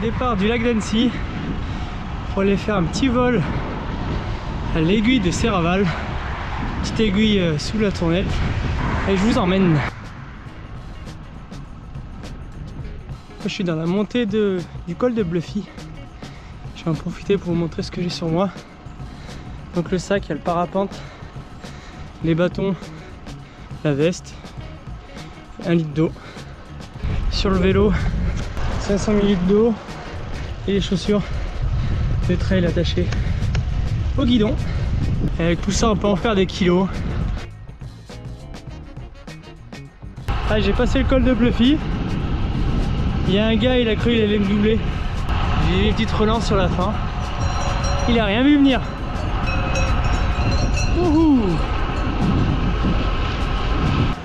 départ du lac d'Annecy pour aller faire un petit vol à l'aiguille de Serraval, petite aiguille sous la Tournette, et je vous emmène. Je suis dans la montée du col de Bluffy. Je vais en profiter pour vous montrer ce que j'ai sur moi. Donc le sac, il y a le parapente, les bâtons, la veste, 1 litre d'eau. Sur le vélo, 500 ml d'eau et les chaussures de trail attachées au guidon. Et avec tout ça, on peut en faire des kilos. Ah, j'ai passé le col de Bluffy. Il y a un gars, il a cru qu'il allait me doubler. J'ai eu une petite relance sur la fin. Il a rien vu venir. Wouhou!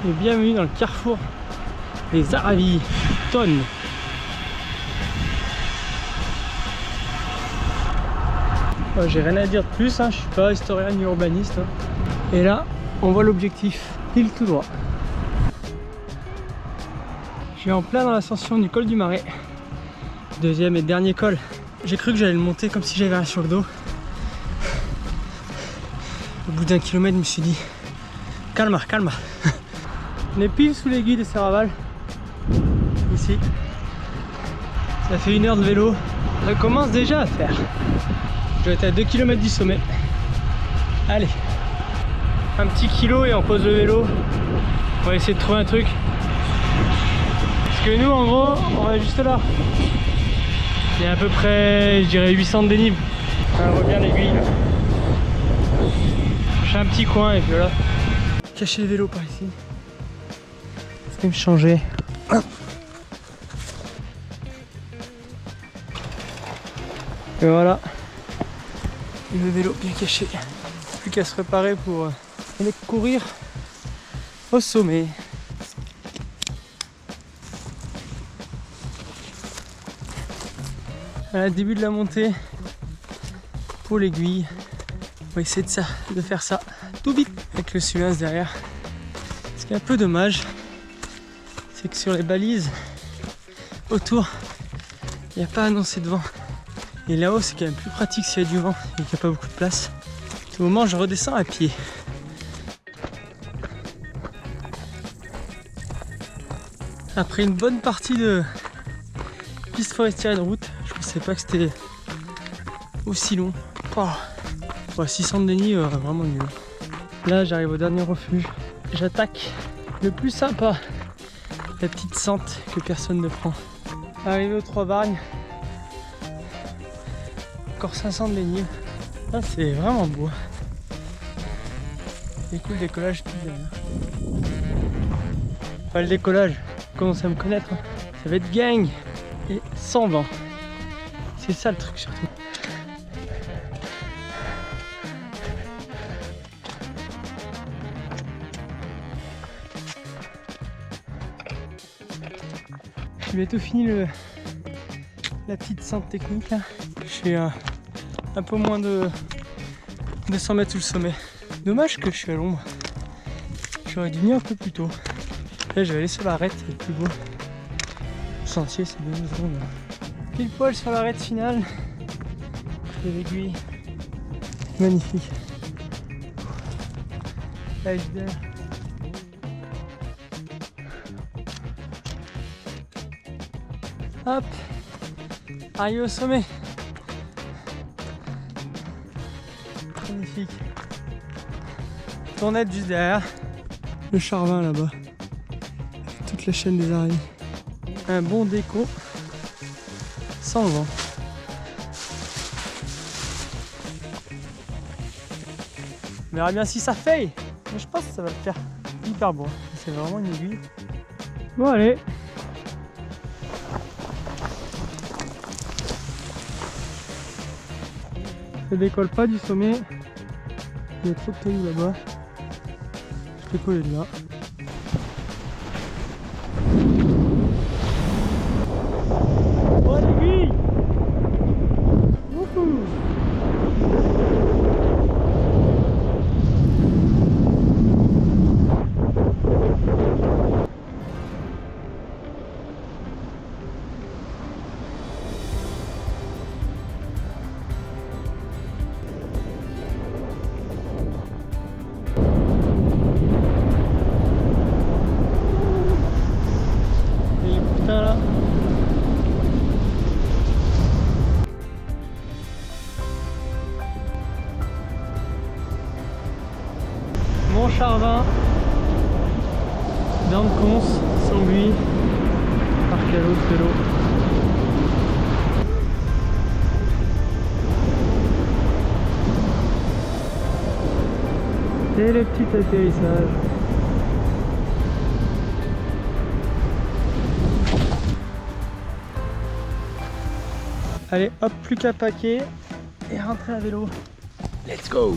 Et bienvenue dans le carrefour des Aravis. Tonnes. Oh, j'ai rien à dire de plus, hein. Je suis pas historien ni urbaniste. Hein. Et là, on voit l'objectif, pile tout droit. Je suis en plein dans l'ascension du col du Marais. Deuxième et dernier col. J'ai cru que j'allais le monter comme si j'avais rien sur le dos. Au bout d'1 kilomètre, je me suis dit calme, calme. On est pile sous l'aiguille de Serraval. Ici. Ça fait 1 heure de vélo. Ça commence déjà à faire. Je dois être à 2 km du sommet. Allez. Un petit kilo et on pose le vélo. On va essayer de trouver un truc. Parce que nous, en gros, on va juste là. Il y a à peu près, je dirais, 800 de dénive. On voit bien l'aiguille là. Je fais un petit coin et puis voilà. Cacher le vélo par ici. Je vais me changer. Et voilà. Le vélo bien caché. Plus qu'à se préparer pour aller courir au sommet. À le début de la montée pour l'aiguille. On va essayer de faire ça tout vite avec le Sulens derrière. Ce qui est un peu dommage, c'est que sur les balises autour, il n'y a pas annoncé de vent. Et là-haut, c'est quand même plus pratique s'il y a du vent et qu'il n'y a pas beaucoup de place. À tout moment, je redescends à pied. Après une bonne partie de piste forestière et de route, je pensais pas que c'était aussi long. Oh. Ouais, 600 de dénive, vraiment nul. Là, j'arrive au dernier refuge. J'attaque le plus sympa, la petite sente que personne ne prend. Arrivé aux 3 Vargnes. Encore 500 de dénive. Là, c'est vraiment beau. Et cool, le décollage tout derrière. Enfin, le décollage, commencez à me connaître. Ça va être gang et sans vent. C'est ça le truc surtout. J'ai bientôt fini la petite sente technique là. Je suis un peu moins de 100 mètres sous le sommet. Dommage que je suis à l'ombre. J'aurais dû venir un peu plus tôt. Là je vais aller sur l'arête, c'est le plus beau. Le sentier c'est bien zone. Pile poil sur l'arête finale. De l'aiguille. Magnifique. L'iceberg. Hop, arrivé au sommet. Magnifique. Tournette juste derrière. Le Charvin là-bas. Toute la chaîne des araignées. Un bon déco. Sans vent. On verra bien si ça fait. Mais je pense que ça va le faire hyper bon. C'est vraiment une aiguille. Bon allez. Je décolle pas du sommet, il y a trop de cailloux là-bas. Je décolle de là. Oh l'aiguille! Wouhou! Et le petit atterrissage. Allez hop, plus qu'à paquer et rentrer à vélo. Let's go!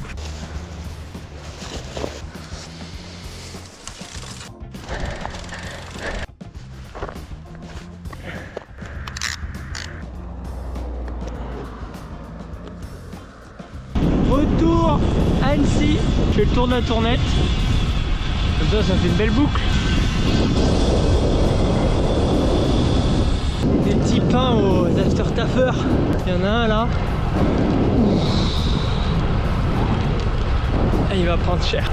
Retour à Annecy. Je fais le tour de la tournette. Comme ça fait une belle boucle. Des petits pains aux after-taffeurs. Il y en a un là. Et il va prendre cher.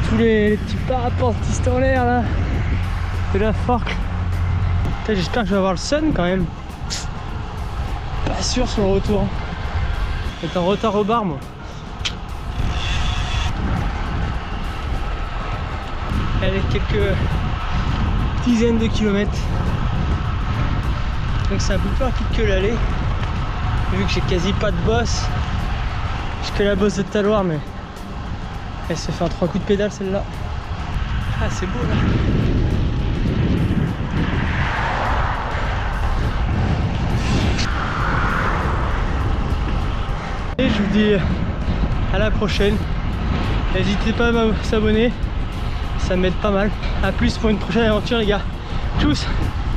Tous les petits parapentistes en l'air là. De la forque. J'espère que je vais avoir le sun quand même. Pas sûr sur le retour. Je vais être en retard au bar moi. Avec quelques dizaines de kilomètres. Donc c'est un peu plus rapide que l'aller. Vu que j'ai quasi pas de bosse. J'ai que la bosse de Taloir, mais elle se fait en 3 coups de pédale celle-là. Ah c'est beau là. Et je vous dis à la prochaine. N'hésitez pas à s'abonner. Ça m'aide pas mal. A plus pour une prochaine aventure les gars. Tchuss!